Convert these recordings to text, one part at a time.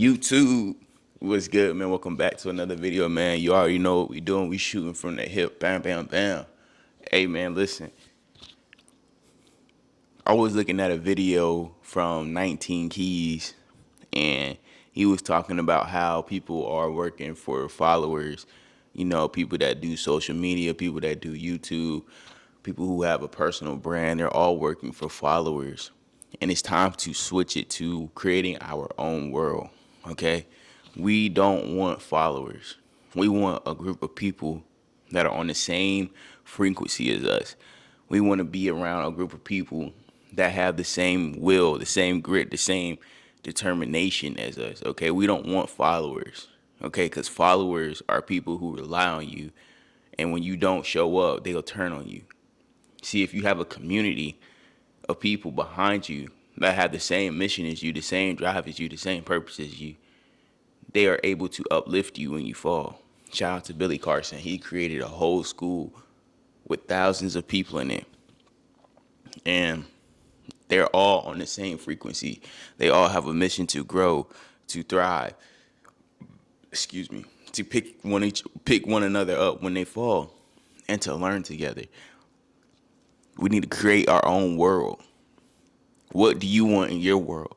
YouTube, what's good, man? Welcome back to another video, man. You already know what we doing. We shooting from the hip, bam, bam, bam. Hey, man, listen. I was looking at a video from 19 Keys, and he was talking about how people are working for followers. You know, people that do social media, people that do YouTube, people who have a personal brand. They're all working for followers, and it's time to switch it to creating our own world. Okay, we don't want followers. We want a group of people that are on the same frequency as us. We want to be around a group of people that have the same will, the same grit, the same determination as us. Okay, we don't want followers. Okay, because followers are people who rely on you, and when you don't show up, they'll turn on you. See, if you have a community of people behind you that have the same mission as you, the same drive as you, the same purpose as you, they are able to uplift you when you fall. Shout out to Billy Carson. He created a whole school with thousands of people in it. And they're all on the same frequency. They all have a mission to grow, to thrive. Excuse me. To pick one another up when they fall and to learn together. We need to create our own world. What do you want in your world?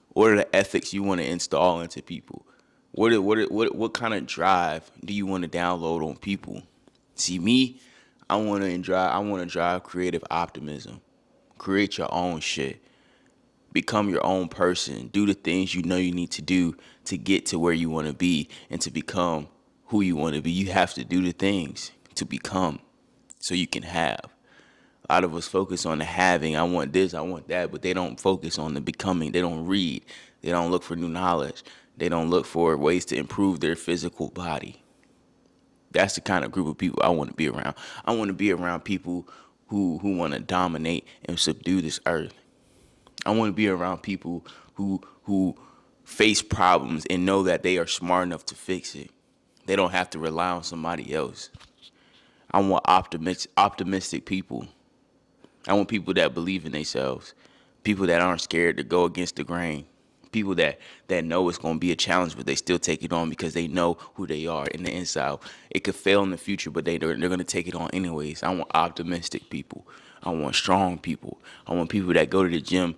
What are the ethics you want to install into people? What kind of drive do you want to download on people? See me, I want to drive creative optimism. Create your own shit. Become your own person. Do the things you know you need to do to get to where you want to be and to become who you want to be. You have to do the things to become so you can have. A lot of us focus on the having. I want this, I want that, but they don't focus on the becoming. They don't read. They don't look for new knowledge. They don't look for ways to improve their physical body. That's the kind of group of people I want to be around. I want to be around people who want to dominate and subdue this earth. I want to be around people who face problems and know that they are smart enough to fix it. They don't have to rely on somebody else. I want optimistic people. I want people that believe in themselves, people that aren't scared to go against the grain, people that know it's going to be a challenge, but they still take it on because they know who they are in the inside. It could fail in the future, but they're going to take it on anyways. I want optimistic people. I want strong people. I want people that go to the gym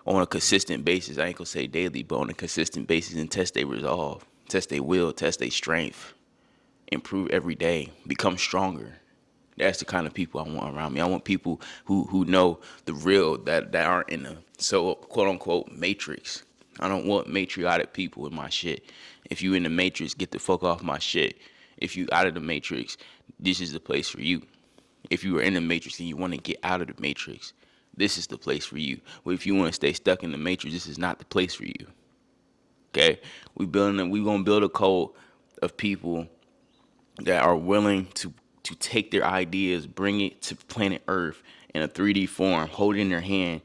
on a consistent basis. I ain't going to say daily, but on a consistent basis and test their resolve, test their will, test their strength, improve every day, become stronger. That's the kind of people I want around me. I want people who know the real, that aren't in the so quote unquote matrix. I don't want matriotic people in my shit. If you in the matrix, get the fuck off my shit. If you out of the matrix, this is the place for you. If you are in the matrix and you want to get out of the matrix, this is the place for you. But if you want to stay stuck in the matrix, this is not the place for you. Okay? We gonna build a cult of people that are willing to take their ideas, bring it to planet Earth in a 3D form, hold it in their hand,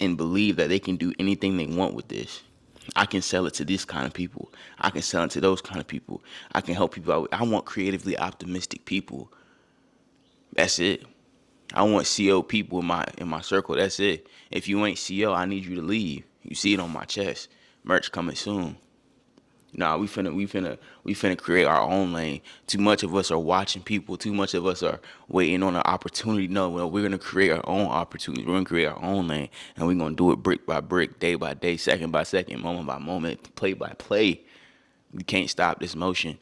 and believe that they can do anything they want with this. I can sell it to this kind of people. I can sell it to those kind of people. I can help people out. I want creatively optimistic people. That's it. I want CO people in my circle. That's it. If you ain't CO, I need you to leave. You see it on my chest. Merch coming soon. Nah, we finna create our own lane. Too much of us are watching people. Too much of us are waiting on an opportunity. No, well, we're gonna create our own opportunities. We're gonna create our own lane, and we're gonna do it brick by brick, day by day, second by second, moment by moment, play by play. You can't stop this motion,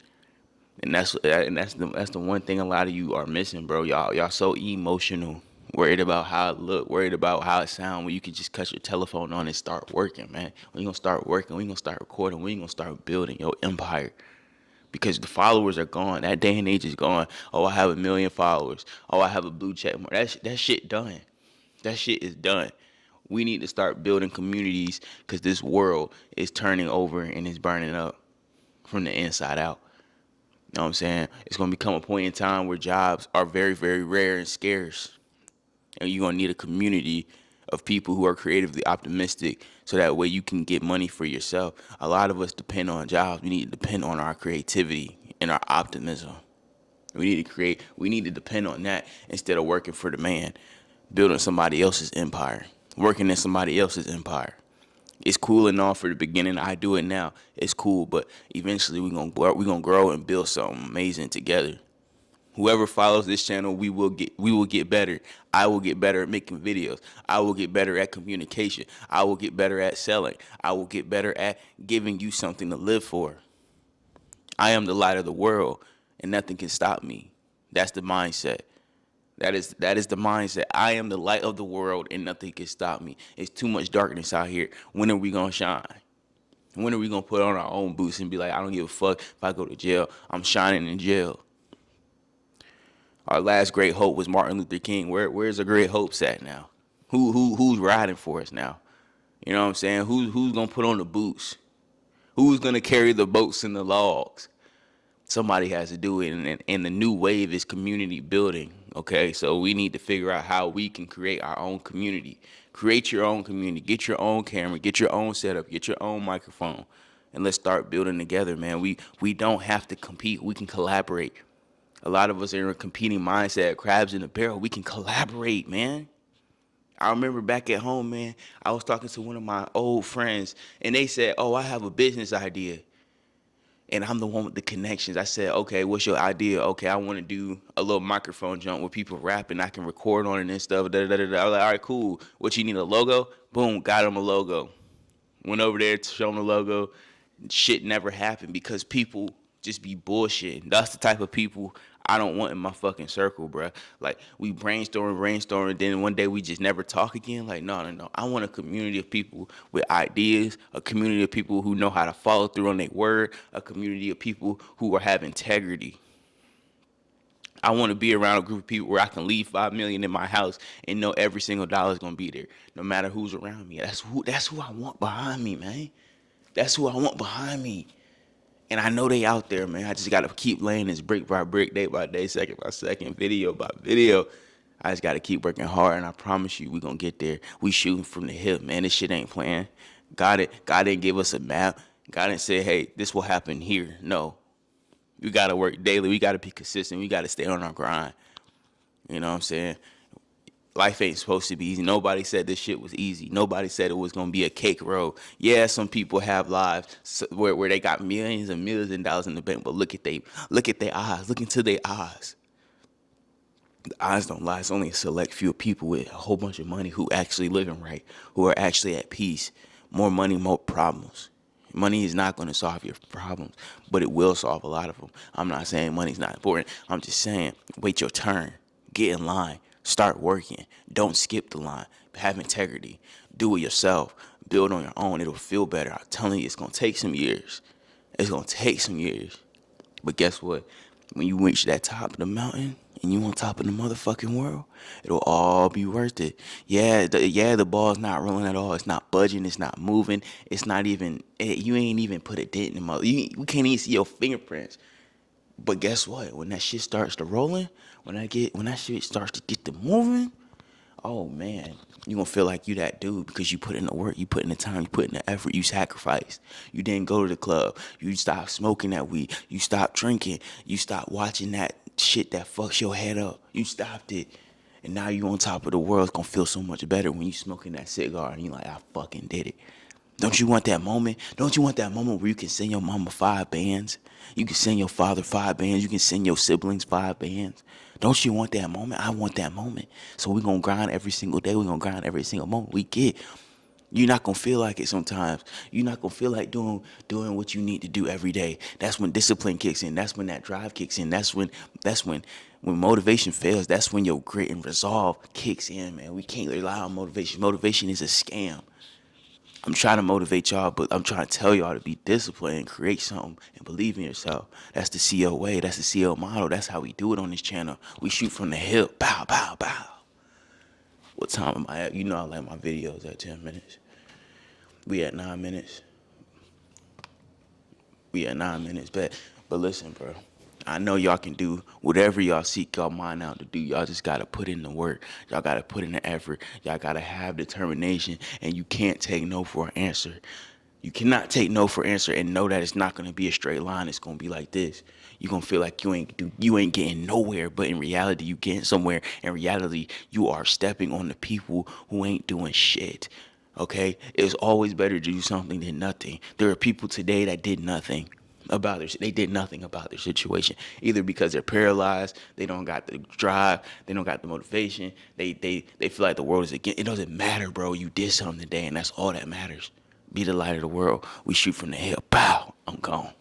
and that's the one thing a lot of you are missing, bro. Y'all so emotional, worried about how it look, worried about how it sound. When you can just cut your telephone on and start working, man. When you gonna start working, when you gonna start recording, when you gonna start building your empire. Because the followers are gone. That day and age is gone. Oh, I have 1 million followers. Oh, I have a blue check mark. That shit done. That shit is done. We need to start building communities because this world is turning over and it's burning up from the inside out. You know what I'm saying? It's gonna become a point in time where jobs are very, very rare and scarce. And you're gonna need a community of people who are creatively optimistic so that way you can get money for yourself. A lot of us depend on jobs. We need to depend on our creativity and our optimism. We need to depend on that instead of working for the man, building somebody else's empire, working in somebody else's empire. It's cool and all for the beginning. I do it now. It's cool, but eventually we gonna grow and build something amazing together. Whoever follows this channel, we will get better. I will get better at making videos. I will get better at communication. I will get better at selling. I will get better at giving you something to live for. I am the light of the world, and nothing can stop me. That's the mindset. That is the mindset. I am the light of the world, and nothing can stop me. It's too much darkness out here. When are we gonna shine? When are we gonna put on our own boots and be like, I don't give a fuck if I go to jail. I'm shining in jail. Our last great hope was Martin Luther King. Where's the great hopes at now? Who's riding for us now? You know what I'm saying? Who's gonna put on the boots? Who's gonna carry the boats and the logs? Somebody has to do it, and the new wave is community building. Okay, so we need to figure out how we can create our own community. Create your own community. Get your own camera. Get your own setup. Get your own microphone, and let's start building together, man. We don't have to compete. We can collaborate. A lot of us are in a competing mindset, crabs in a barrel. We can collaborate, man. I remember back at home, man, I was talking to one of my old friends, and they said, oh, I have a business idea. And I'm the one with the connections. I said, okay, what's your idea? Okay, I want to do a little microphone jump where people rap and I can record on it and stuff. Da, da, da, da. I was like, all right, cool. What, you need a logo? Boom, got him a logo. Went over there to show him the logo. Shit never happened because people just be bullshitting. That's the type of people I don't want in my fucking circle, bruh. Like, we brainstorm, then one day we just never talk again. Like, no, no, no. I want a community of people with ideas, a community of people who know how to follow through on their word, a community of people who have integrity. I want to be around a group of people where I can leave $5 million in my house and know every single dollar is gonna be there, no matter who's around me. That's who I want behind me, man. That's who I want behind me. And I know they out there, man. I just gotta keep laying this brick by brick, day by day, second by second, video by video. I just gotta keep working hard, and I promise you, we gonna get there. We shooting from the hip, man. This shit ain't playing. God didn't give us a map. God didn't say, hey, this will happen here. No, we gotta work daily. We gotta be consistent. We gotta stay on our grind. You know what I'm saying? Life ain't supposed to be easy. Nobody said this shit was easy. Nobody said it was gonna be a cake road. Yeah, some people have lives where they got millions and millions of dollars in the bank, but look at their eyes. Look into their eyes. The eyes don't lie. It's only a select few people with a whole bunch of money who actually living right, who are actually at peace. More money, more problems. Money is not going to solve your problems, but it will solve a lot of them. I'm not saying money's not important. I'm just saying wait your turn. Get in line. Start working. Don't skip the line. Have integrity. Do it yourself. Build on your own. It'll feel better. I'm telling you, it's going to take some years. It's going to take some years. But guess what? When you reach that top of the mountain and you on top of the motherfucking world, it'll all be worth it. The ball's not rolling at all. It's not budging. It's not moving. It's not even. You ain't even put a dent in the mother. We can't even see your fingerprints. But guess what? When that shit starts to rolling, when that shit starts to get to moving, oh man, you gonna feel like you that dude because you put in the work, you put in the time, you put in the effort, you sacrificed. You didn't go to the club, you stopped smoking that weed, you stopped drinking, you stopped watching that shit that fucks your head up. You stopped it. And now you on top of the world. It's gonna feel so much better when you smoking that cigar and you like, I fucking did it. Don't you want that moment? Don't you want that moment where you can send your mama 5 bands? You can send your father 5 bands. You can send your siblings 5 bands. Don't you want that moment? I want that moment. So we're going to grind every single day. We're going to grind every single moment we get. You're not going to feel like it sometimes. You're not going to feel like doing what you need to do every day. That's when discipline kicks in. That's when that drive kicks in. That's when motivation fails. That's when your grit and resolve kicks in, man. We can't rely on motivation. Motivation is a scam. I'm trying to motivate y'all, but I'm trying to tell y'all to be disciplined and create something and believe in yourself. That's the CO way. That's the CO model. That's how we do it on this channel. We shoot from the hip. Bow, bow, bow. What time am I at? You know I like my videos at 10 minutes. We at 9 minutes. But listen, bro. I know y'all can do whatever y'all seek y'all mind out to do. Y'all just gotta put in the work. Y'all gotta put in the effort. Y'all gotta have determination. And you can't take no for an answer. You cannot take no for an answer and know that it's not gonna be a straight line. It's gonna be like this. You're gonna feel like you ain't getting nowhere, but in reality you getting somewhere. In reality, you are stepping on the people who ain't doing shit. Okay, it's always better to do something than nothing. There are people today that did nothing about they did nothing about their situation, either because they're paralyzed, they don't got the drive, they don't got the motivation, they feel like the world is against. It doesn't matter, bro. You did something today, and that's all that matters. Be the light of the world. We shoot from the hip. Pow, I'm gone.